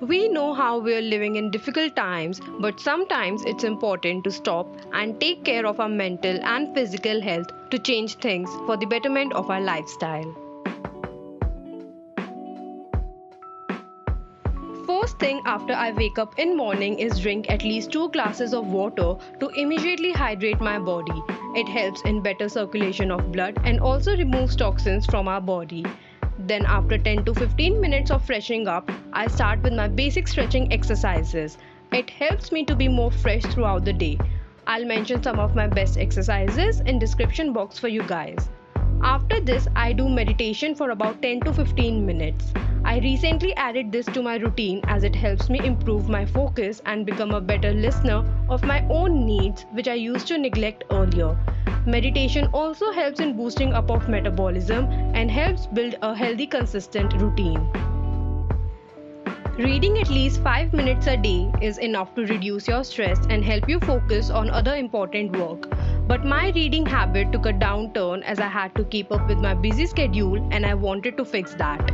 We know how we're living in difficult times, but sometimes it's important to stop and take care of our mental and physical health to change things for the betterment of our lifestyle. First thing after I wake up in morning is drink at least 2 glasses of water to immediately hydrate my body. It helps in better circulation of blood and also removes toxins from our body. Then after 10 to 15 minutes of freshening up, I start with my basic stretching exercises. It helps me to be more fresh throughout the day. I'll mention some of my best exercises in description box for you guys. After this, I do meditation for about 10 to 15 minutes. I recently added this to my routine as it helps me improve my focus and become a better listener of my own needs, which I used to neglect earlier. Meditation also helps in boosting up of metabolism and helps build a healthy consistent routine. Reading at least 5 minutes a day is enough to reduce your stress and help you focus on other important work. But my reading habit took a downturn as I had to keep up with my busy schedule and I wanted to fix that.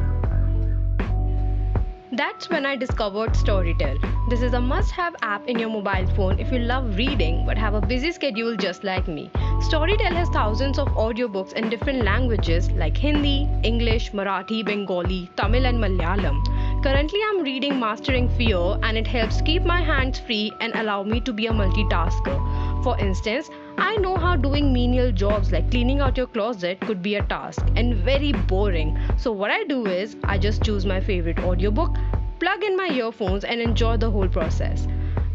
That's when I discovered Storytel. This is a must-have app in your mobile phone if you love reading but have a busy schedule just like me. Storytel has thousands of audiobooks in different languages like Hindi, English, Marathi, Bengali, Tamil and Malayalam. Currently I'm reading Mastering Fear and it helps keep my hands free and allow me to be a multitasker. For instance, I know how doing menial jobs like cleaning out your closet could be a task and very boring. So what I do is I just choose my favorite audiobook, plug in my earphones and enjoy the whole process.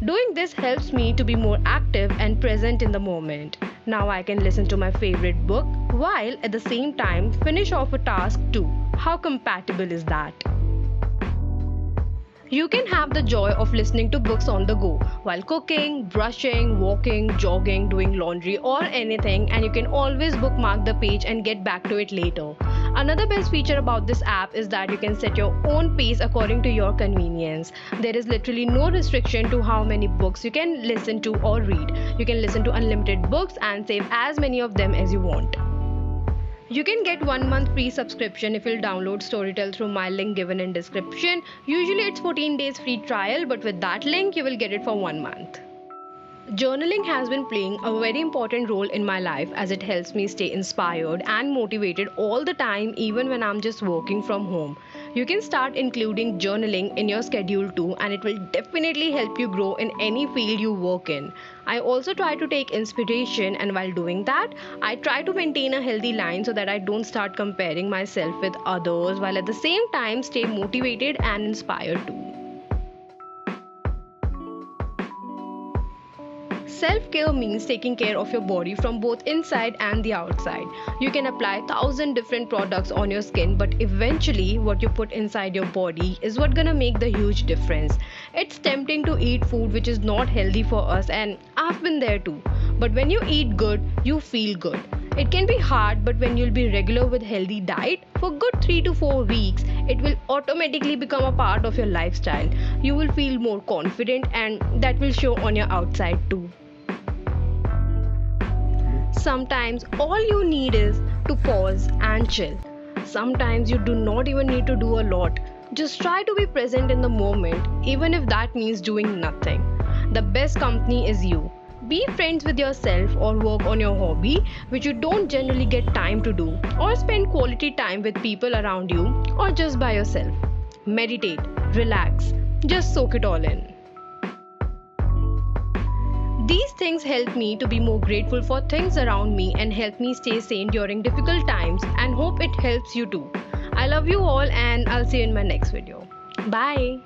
Doing this helps me to be more active and present in the moment. Now I can listen to my favorite book while at the same time finish off a task too. How compatible is that? You can have the joy of listening to books on the go while cooking, brushing, walking, jogging, doing laundry or anything, and you can always bookmark the page and get back to it later. Another best feature about this app is that you can set your own pace according to your convenience. There is literally no restriction to how many books you can listen to or read. You can listen to unlimited books and save as many of them as you want. You can get 1 month free subscription if you'll download Storytel through my link given in description. Usually it's 14 days free trial, but with that link you will get it for 1 month. Journaling has been playing a very important role in my life as it helps me stay inspired and motivated all the time even when I'm just working from home. You can start including journaling in your schedule too and it will definitely help you grow in any field you work in. I also try to take inspiration and while doing that, I try to maintain a healthy line so that I don't start comparing myself with others while at the same time stay motivated and inspired too. Self-care means taking care of your body from both inside and the outside. You can apply 1,000 different products on your skin, but eventually what you put inside your body is what's gonna make the huge difference. It's tempting to eat food which is not healthy for us and I've been there too. But when you eat good, you feel good. It can be hard, but when you'll be regular with healthy diet for good 3 to 4 weeks, it will automatically become a part of your lifestyle. You will feel more confident and that will show on your outside too. Sometimes all you need is to pause and chill. Sometimes you do not even need to do a lot. Just try to be present in the moment, even if that means doing nothing. The best company is you. Be friends with yourself or work on your hobby, which you don't generally get time to do, or spend quality time with people around you, or just by yourself. Meditate, relax, just soak it all in. These things help me to be more grateful for things around me and help me stay sane during difficult times and hope it helps you too. I love you all and I'll see you in my next video. Bye.